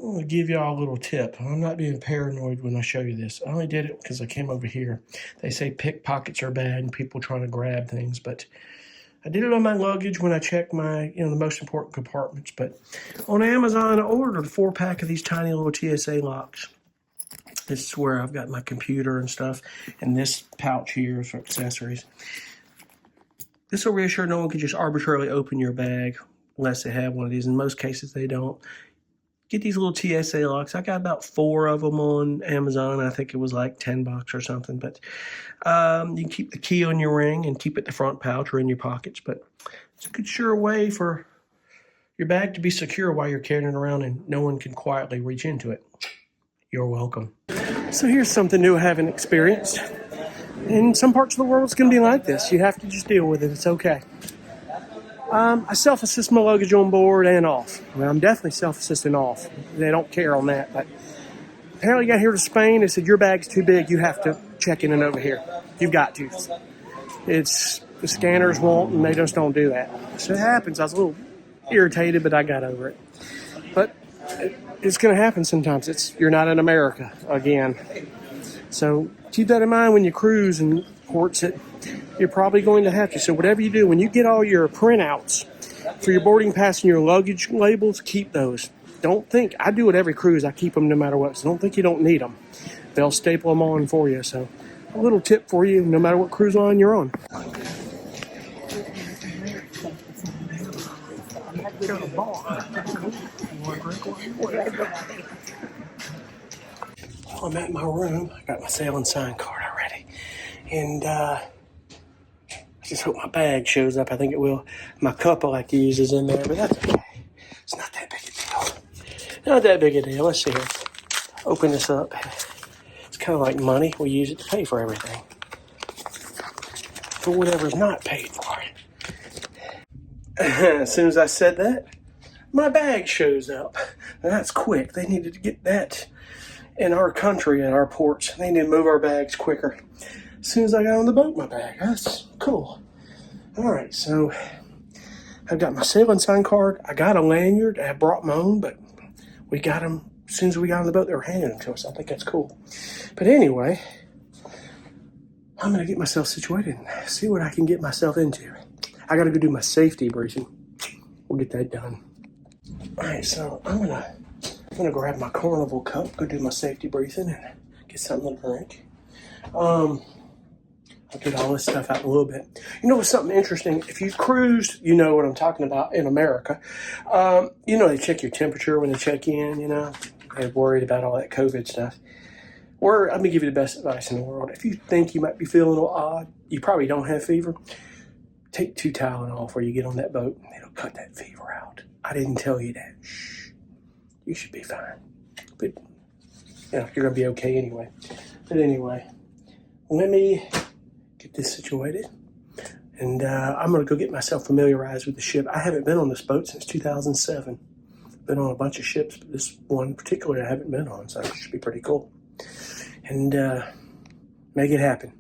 I'm gonna give y'all a little tip. I'm not being paranoid when I show you this. I only did it because I came over here. They say pickpockets are bad and people trying to grab things, but I did it on my luggage when I checked my, the most important compartments. But on Amazon, I ordered a 4-pack of these tiny little TSA locks. This is where I've got my computer and stuff, and this pouch here is for accessories. This will reassure no one can just arbitrarily open your bag unless they have one of these. In most cases, they don't. Get these little TSA locks. I got about 4 of them on Amazon. I think it was like $10 or something. But you can keep the key on your ring and keep it in the front pouch or in your pockets. But it's a good sure way for your bag to be secure while you're carrying it around and no one can quietly reach into it. You're welcome. So here's something new I haven't experienced. In some parts of the world, it's going to be like this. You have to just deal with it. It's okay. I self-assist my luggage on board and off. Well, I'm definitely self-assisting off. They don't care on that. But apparently, got here to Spain. They said, your bag's too big. You have to check in and over here. You've got to. It's the scanners won't, and they just don't do that. So it happens. I was a little irritated, but I got over it. But it's going to happen sometimes. You're not in America again. So keep that in mind when you cruise in ports that you're probably going to have to. So whatever you do, when you get all your printouts for your boarding pass and your luggage labels, keep those. Don't think, I do it every cruise. I keep them no matter what. So don't think you don't need them. They'll staple them on for you. So a little tip for you, no matter what cruise line you're on. I'm at my room. I got my sailing sign card already. And I just hope my bag shows up. I think it will. My cup I like to use is in there, but that's okay. It's not that big a deal. Not that big a deal. Let's see here. Open this up. It's kind of like money. We use it to pay for everything. For whatever's not paid for. As soon as I said that, my bag shows up. Now that's quick. They needed to get that in our country at our ports. They need to move our bags quicker. As soon as I got on the boat, my bag. That's cool. All right, so I've got my sailing sign card. I got a lanyard. I brought my own, but we got them as soon as we got on the boat. They were handing them to us. I think that's cool. But anyway, I'm going to get myself situated and see what I can get myself into. I got to go do my safety briefing. We'll get that done. All right, so I'm gonna grab my Carnival cup, go do my safety briefing, and get something to drink. I'll get all this stuff out in a little bit. You know what's something interesting? If you've cruised, you know what I'm talking about in America. They check your temperature when they check in, They're worried about all that COVID stuff. Or, let me give you the best advice in the world. If you think you might be feeling a little odd, you probably don't have fever, take 2 Tylenol before you get on that boat. It'll cut that fever out. I didn't tell you that. Shh. You should be fine. But, you're going to be okay anyway. But anyway, let me get this situated. And I'm going to go get myself familiarized with the ship. I haven't been on this boat since 2007. Been on a bunch of ships, but this one particularly I haven't been on, so it should be pretty cool. And make it happen.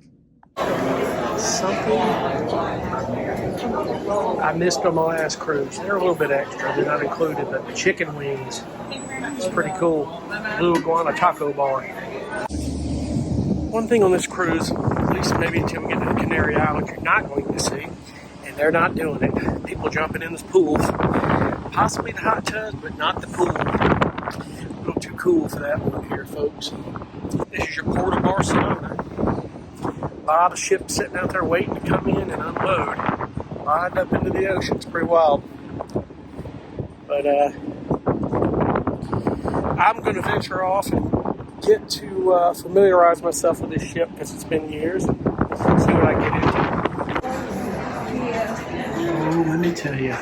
Something I missed on my last cruise. They're a little bit extra. They're not included, but the chicken wings is pretty cool. Blue iguana taco bar. One thing on this cruise, at least maybe until we get to the Canary Islands, you're not going to see, and they're not doing it. People jumping in the pools. Possibly the hot tubs, but not the pool. A little too cool for that one here, folks. This is your port of Barcelona. A lot of ships sitting out there waiting to come in and unload. Lined up into the ocean. It's pretty wild. But I'm going to venture off and get to familiarize myself with this ship because it's been years and see what I get into. Oh, let me tell you,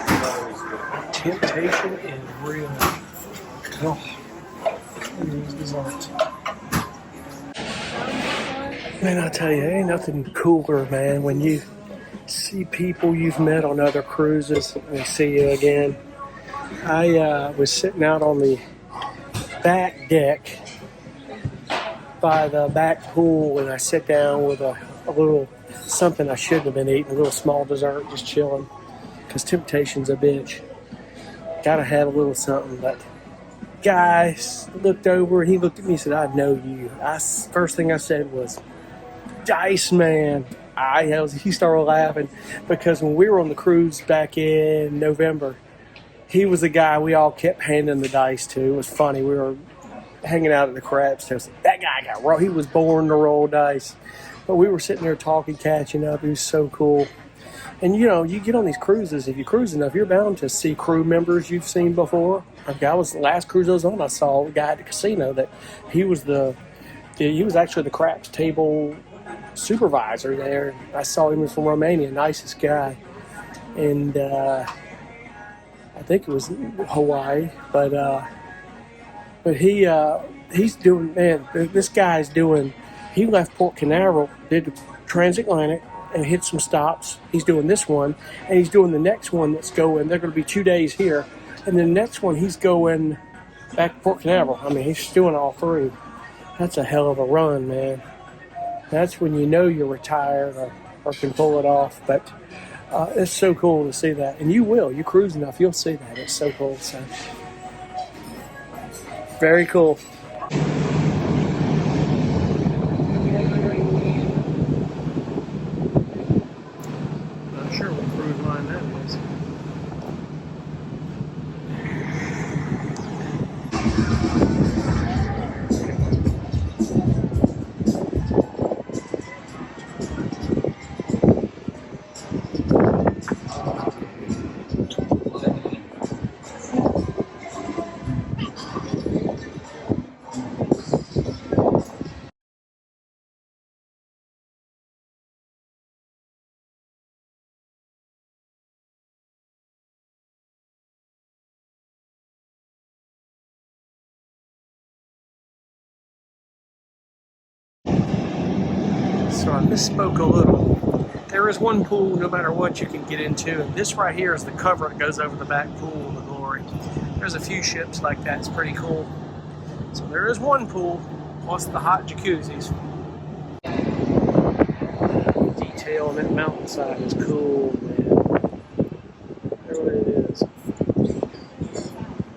temptation is real. Oh, here's dessert. Man, I tell you, ain't nothing cooler, man, when you see people you've met on other cruises and they see you again. I was sitting out on the back deck by the back pool and I sat down with a little something I shouldn't have been eating, a little small dessert, just chilling, because temptation's a bitch. Gotta have a little something, but guy looked over, and he looked at me and said, "I know you." First thing I said was, "Dice Man." He started laughing because when we were on the cruise back in November, he was the guy we all kept handing the dice to. It was funny. We were hanging out at the crabs test. That guy got roll. He was born to roll dice. But we were sitting there talking, catching up. He was so cool. And you know, you get on these cruises. If you cruise enough, you're bound to see crew members you've seen before. Like the last cruise I was on, I saw a guy at the casino that he was actually the craps table supervisor there. I saw him from Romania, nicest guy, and I think it was Hawaii, but he's doing, man, this guy's doing, he left Port Canaveral, did the transatlantic, and hit some stops. He's doing this one, and he's doing the next one that's going, they're going to be 2 days here, and the next one he's going back to Port Canaveral. I mean, he's doing all three. That's a hell of a run, man. That's when you know you're retired or can pull it off, but it's so cool to see that. And you cruise enough, you'll see that. It's so cool, so. Very cool. Not sure what cruise line that is. So I misspoke a little. There is one pool, no matter what, you can get into, and this right here is the cover that goes over the back pool, the Glory. There's a few ships like that. It's pretty cool. So there is one pool, plus the hot jacuzzis. Detail on that mountainside is cool, man. There it is.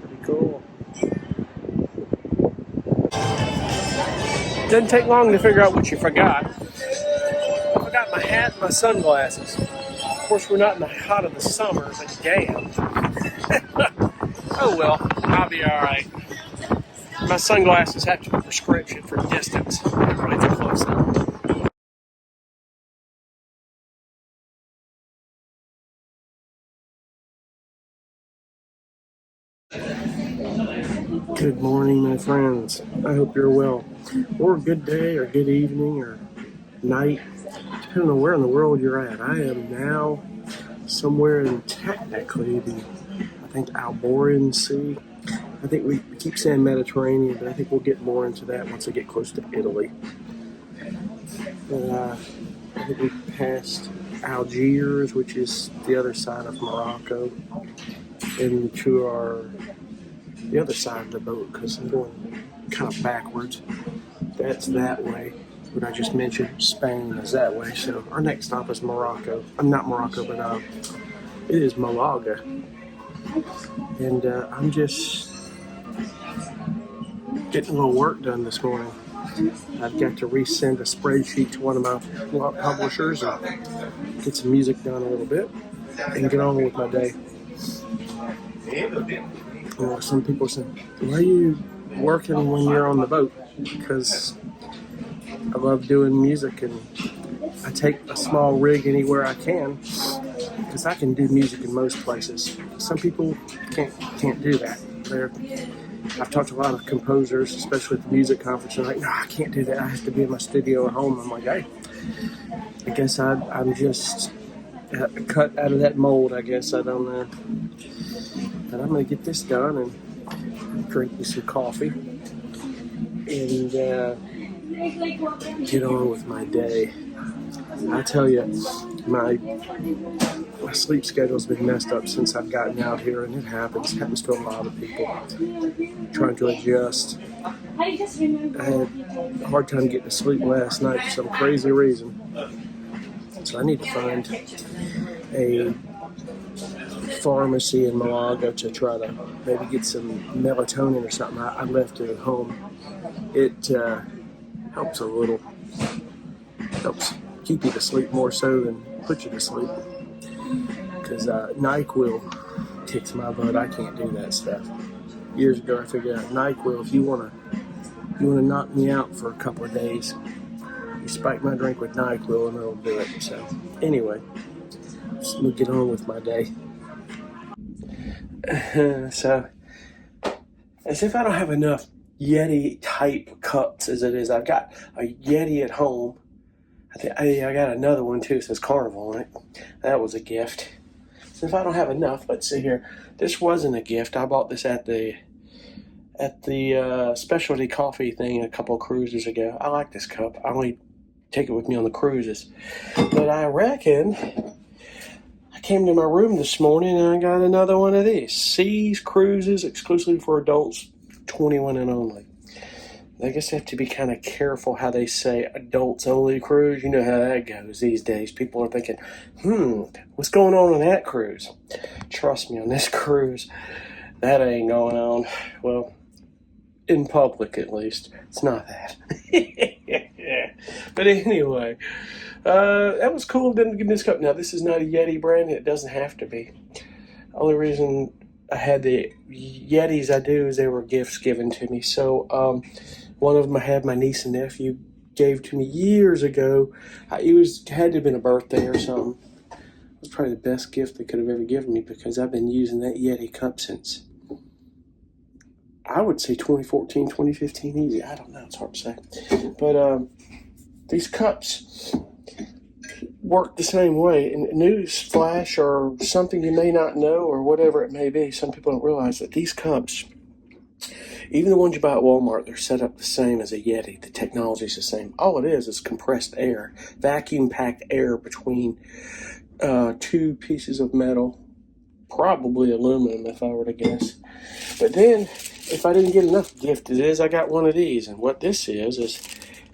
Pretty cool. Doesn't take long to figure out what you forgot. I forgot my hat and my sunglasses. Of course, we're not in the hot of the summer, but damn. Oh well, I'll be alright. My sunglasses have to be prescription for distance. They're really too close now. Good morning, my friends. I hope you're well. Or good day, or good evening, or night, depending on where in the world you're at. I am now somewhere in technically I think Alboran Sea. I think we keep saying Mediterranean, but I think we'll get more into that once I get close to Italy. I think we passed Algiers, which is the other side of Morocco, into the other side of the boat, because I'm going kind of backwards. That's that way. What I just mentioned, Spain is that way. So our next stop is Morocco. I'm not Morocco, but it is Malaga. And I'm just getting a little work done this morning. I've got to resend a spreadsheet to one of my publishers and get some music done a little bit and get on with my day. Some people say, "Why are you working when you're on the boat?" Because I love doing music, and I take a small rig anywhere I can because I can do music in most places. Some people can't do that. I've talked to a lot of composers, especially at the music conference, and they're like, "No, I can't do that. I have to be in my studio at home." I'm like, "Hey, I guess I'm just cut out of that mold. I guess I don't know." But I'm going to get this done and drink me some coffee and get on with my day. I tell you, my sleep schedule's been messed up since I've gotten out here, and it happens to a lot of people trying to adjust. I had a hard time getting to sleep last night for some crazy reason. So I need to find a pharmacy in Malaga to try to maybe get some melatonin or something. I left it at home. It helps a little. Helps keep you to sleep more so than put you to sleep. Because NyQuil kicks my butt. I can't do that stuff. Years ago, I figured out NyQuil. If you wanna knock me out for a couple of days, you spike my drink with NyQuil and it'll do it. So anyway, let me get on with my day. So, as if I don't have enough Yeti type cups as it is, I've got a Yeti at home. I got another one too. It says Carnival on it. That was a gift. So if I don't have enough, let's see here. This wasn't a gift. I bought this at the specialty coffee thing a couple of cruises ago. I like this cup. I only take it with me on the cruises. But I reckon I came to my room this morning and I got another one of these. Seas Cruises, exclusively for adults, 21 and only. I guess they have to be kind of careful how they say adults only cruise. You know how that goes these days. People are thinking, what's going on that cruise? Trust me, on this cruise, that ain't going on. Well, in public at least. It's not that. But anyway, that was cool of them to give me this cup. Now, this is not a Yeti brand. It doesn't have to be. The only reason I had the Yetis I do is they were gifts given to me. So, one of them I had my niece and nephew gave to me years ago. It had to have been a birthday or something. It was probably the best gift they could have ever given me because I've been using that Yeti cup since, I would say 2014, 2015 easy. I don't know. It's hard to say. But these cups work the same way. And news flash or something you may not know or whatever it may be, some people don't realize that these cups, even the ones you buy at Walmart, they're set up the same as a Yeti. The technology is the same. All it is compressed air, vacuum-packed air between two pieces of metal, probably aluminum if I were to guess. But then, if I didn't get enough gift as is, I got one of these. And what this is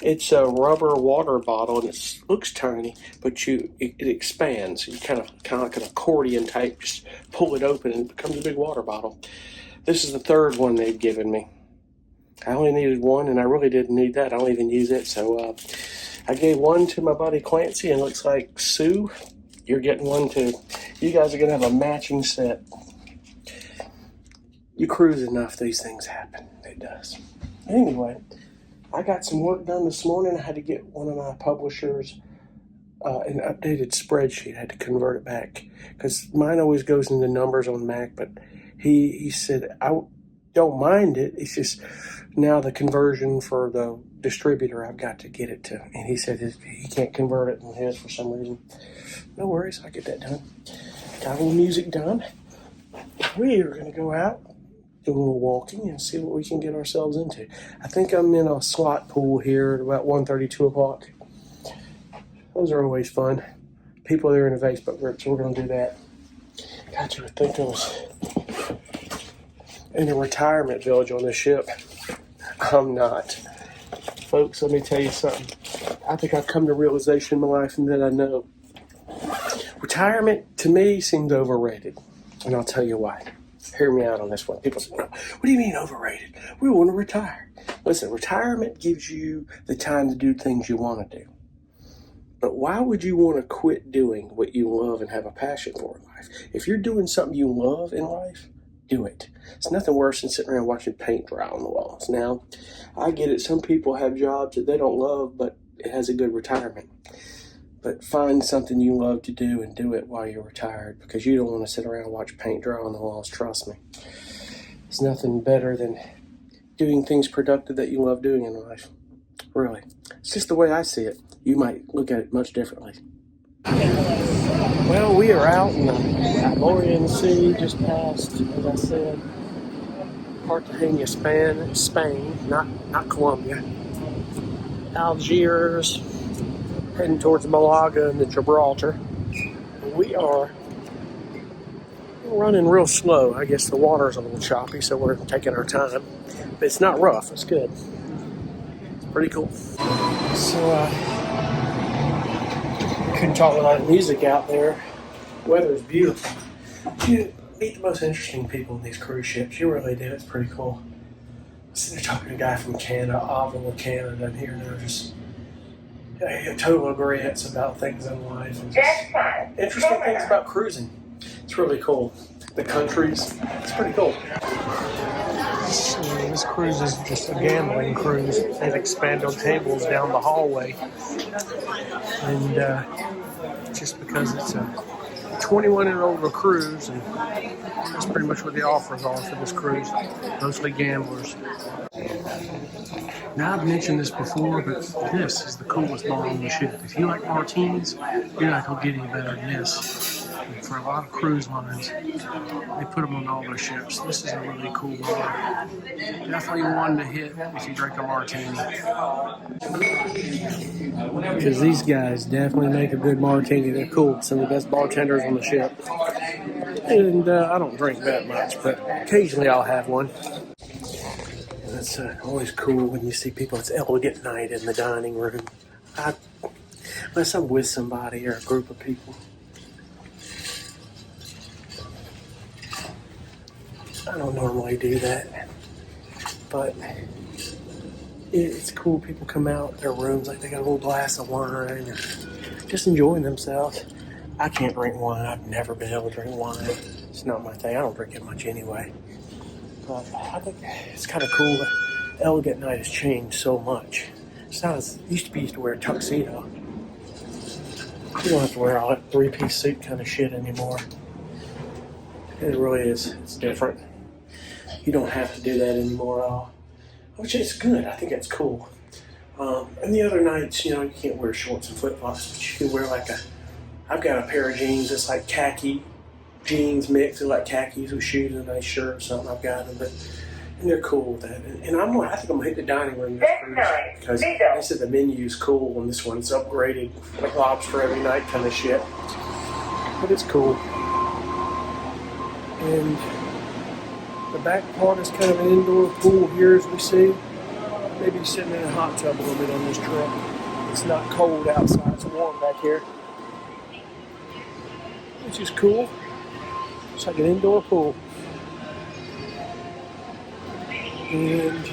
it's a rubber water bottle, and it looks tiny, but it expands. You kind of like an accordion type, just pull it open and it becomes a big water bottle. This is the third one they've given me. I only needed one, and I really didn't need that. I don't even use it. So I gave one to my buddy Clancy, and it looks like Sue, you're getting one too. You guys are going to have a matching set. You cruise enough, these things happen. It does. Anyway, I got some work done this morning. I had to get one of my publishers an updated spreadsheet. I had to convert it back because mine always goes into numbers on Mac, but he said, I don't mind it. It's just now the conversion for the distributor, I've got to get it to. And he said he can't convert it in his for some reason. No worries, I'll get that done. Got a little music done. We are going to go out, do a little walking, and see what we can get ourselves into. I think I'm in a slot pool here at about 1:30, 2 o'clock. Those are always fun. People there in the Facebook group, so we're going to do that. God, you would think I was in a retirement village on this ship. I'm not. Folks, let me tell you something. I think I've come to realization in my life and that I know. Retirement, to me, seems overrated. And I'll tell you why. Hear me out on this one. People say, no, what do you mean overrated? We want to retire. Listen, retirement gives you the time to do things you want to do. But why would you want to quit doing what you love and have a passion for in life? If you're doing something you love in life, do it. It's nothing worse than sitting around watching paint dry on the walls. Now, I get it. Some people have jobs that they don't love, but it has a good retirement. But find something you love to do and do it while you're retired because you don't want to sit around and watch paint dry on the walls. Trust me. It's nothing better than doing things productive that you love doing in life. Really. It's just the way I see it. You might look at it much differently. Well, we are out in the Iberian Sea, just past, as I said, Cartagena, Spain, not Colombia. Algiers, heading towards Malaga and the Gibraltar. We are running real slow. I guess the water's a little choppy, so we're taking our time. But it's not rough. It's good. It's pretty cool. So, couldn't talk without music out there. Weather's beautiful. Meet the most interesting people in these cruise ships. You really do. It's pretty cool. I'm sitting there talking to a guy from Canada, Ottawa, Canada, and here they're just total agreements about things in life and just interesting things about cruising. It's really cool. The countries, it's pretty cool. This cruise is just a gambling cruise. They've expanded tables down the hallway. And just because it's a 21 and older cruise, and that's pretty much what the offers are for this cruise. Mostly gamblers. Now, I've mentioned this before, but this is the coolest bar on the ship. If you like martinis, you're not going to get any better than this. And for a lot of cruise lines, they put them on all their ships. This is a really cool bar. Definitely one to hit if you drink a martini. Because these guys definitely make a good martini. They're cool. Some of the best bartenders on the ship. And I don't drink that much, but occasionally I'll have one. It's always cool when you see people. It's elegant night in the dining room. Unless I'm with somebody or a group of people. I don't normally do that. But it's cool. People come out their rooms like they got a little glass of wine or just enjoying themselves. I can't drink wine. I've never been able to drink wine. It's not my thing. I don't drink it much anyway. But I think it's kind of cool that Elegant Night has changed so much. It's not as used to wear a tuxedo. You don't have to wear all that three-piece suit kind of shit anymore. It really is. It's different. You don't have to do that anymore at all. Which is good. I think that's cool. And the other nights, you can't wear shorts and flip-flops, but you can wear I've got a pair of jeans that's like khaki jeans mixed with like khakis with shoes and a nice shirt or something. I've got them, and they're cool with that. And I think I'm gonna hit the dining room this cruise because they said the menu's cool on this one. It's upgraded, like lobster every night kind of shit. But it's cool. And the back part is kind of an indoor pool here, as we see. Maybe sitting in a hot tub a little bit on this trip. It's not cold outside; it's warm back here, which is cool. It's like an indoor pool. And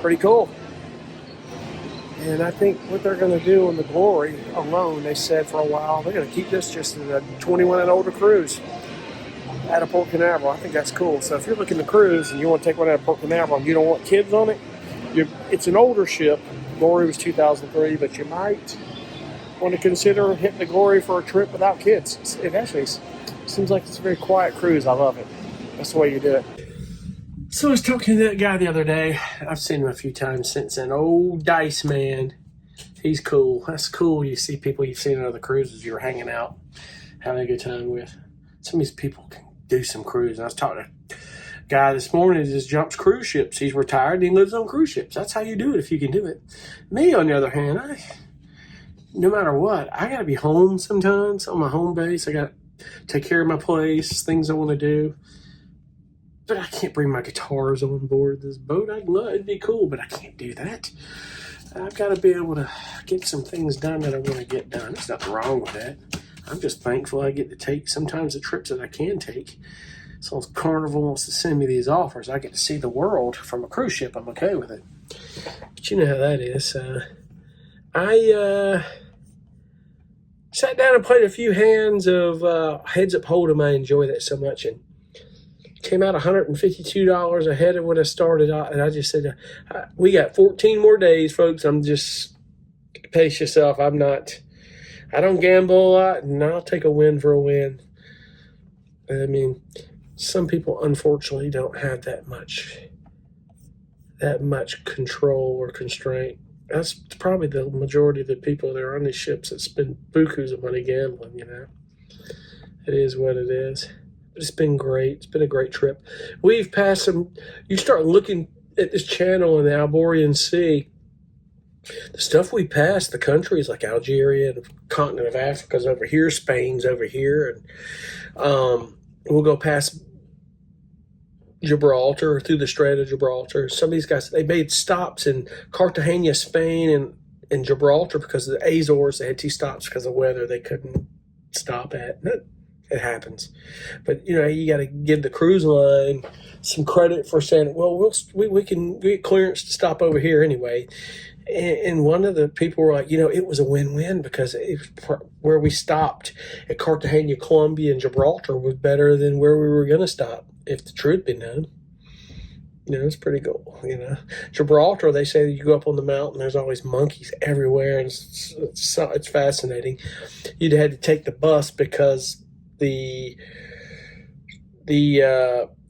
pretty cool. And I think what they're going to do on the Glory alone, they said for a while, they're going to keep this just as a 21 and older cruise out of Port Canaveral. I think that's cool. So if you're looking to cruise and you want to take one out of Port Canaveral and you don't want kids on it, it's an older ship. Glory was 2003, but you might want to consider hitting the Glory for a trip without kids. It actually seems like it's a very quiet cruise. I love it. That's the way you do it. So I was talking to that guy the other day. I've seen him a few times since then. Old Dice Man. He's cool. That's cool. You see people you've seen on other cruises you're hanging out, having a good time with. Some of these people can do some cruising. I was talking to a guy this morning that just jumps cruise ships. He's retired and he lives on cruise ships. That's how you do it if you can do it. Me, on the other hand, no matter what, I got to be home sometimes on my home base. I got to take care of my place, things I want to do. But I can't bring my guitars on board this boat. It'd be cool, but I can't do that. I've got to be able to get some things done that I want to get done. There's nothing wrong with that. I'm just thankful I get to take sometimes the trips that I can take. So if Carnival wants to send me these offers, I get to see the world from a cruise ship. I'm okay with it. But you know how that is. I sat down and played a few hands of Heads Up Hold'em. I enjoy that so much, and came out $152 ahead of when I started out. And I just said, we got 14 more days, folks. I'm just, pace yourself. I don't gamble a lot, and I'll take a win for a win. I mean, some people unfortunately don't have that much control or constraint. That's probably the majority of the people that are on these ships that spend bukus of money gambling, It is what it is. It's been great. It's been a great trip. We've passed some. You start looking at this channel in the Alborian Sea, the stuff we passed, the countries like Algeria and the continent of Africa's over here, Spain's over here, and we'll go past Gibraltar, through the Strait of Gibraltar. Some of these guys, they made stops in Cartagena, Spain, and Gibraltar because of the Azores. They had 2 stops because of weather they couldn't stop at. It happens. But, you got to give the cruise line some credit for saying, well, we can get clearance to stop over here anyway. And one of the people were like, it was a win-win because where we stopped at Cartagena, Colombia, and Gibraltar was better than where we were going to stop, if the truth be known. It's pretty cool. Gibraltar, they say that you go up on the mountain, there's always monkeys everywhere, and it's fascinating. You'd had to take the bus because the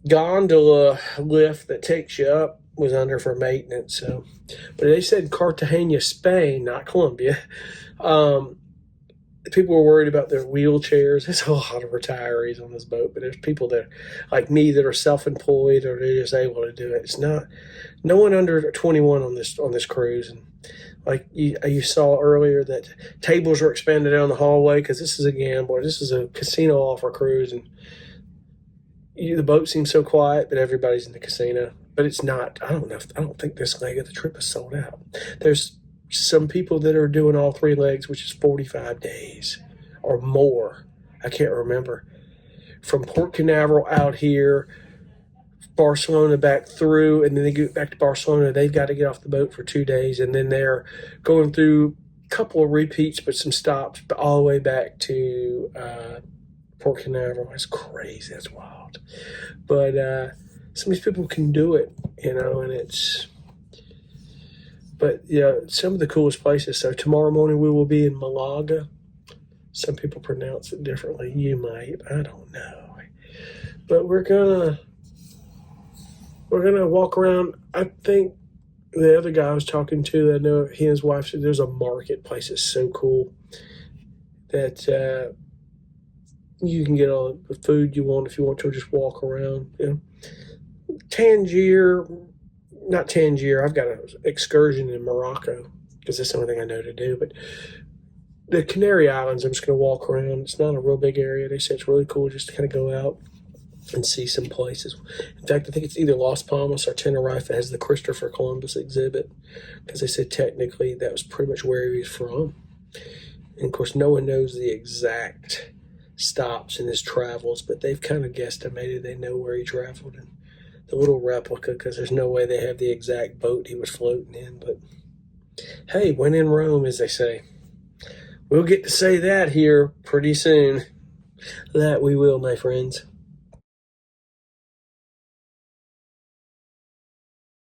gondola lift that takes you up was under for maintenance. So, but they said Cartagena, Spain, not Colombia. People were worried about their wheelchairs. There's a lot of retirees on this boat, but there's people that, like me, that are self-employed or they're just able to do it. It's not no one under 21 on this cruise. And like you saw earlier, that tables are expanded down the hallway because this is a gambler. This is a casino offer cruise, and the boat seems so quiet, but everybody's in the casino. But it's not. I don't think this leg of the trip is sold out. There's some people that are doing all 3 legs, which is 45 days or more. I can't remember. From Port Canaveral out here, Barcelona back through, and then they get back to Barcelona. They've got to get off the boat for 2 days, and then they're going through a couple of repeats, but some stops, but all the way back to Port Canaveral. That's crazy. That's wild. But some of these people can do it, and it's... But, some of the coolest places. So tomorrow morning we will be in Malaga. Some people pronounce it differently. You might. I don't know. But we're gonna walk around. I think the other guy I was talking to, I know he and his wife said there's a marketplace that's so cool that you can get all the food you want if you want to just walk around. Not Tangier. I've got an excursion in Morocco because that's the only thing I know to do. But the Canary Islands, I'm just going to walk around. It's not a real big area. They say it's really cool just to kind of go out and see some places. In fact, I think it's either Las Palmas or Tenerife that has the Christopher Columbus exhibit because they said technically that was pretty much where he was from. And, of course, no one knows the exact stops in his travels, but they've kind of guesstimated they know where he traveled. And the little replica, because there's no way they have the exact boat he was floating in. But hey, when in Rome, as they say. We'll get to say that here pretty soon. That we will, my friends.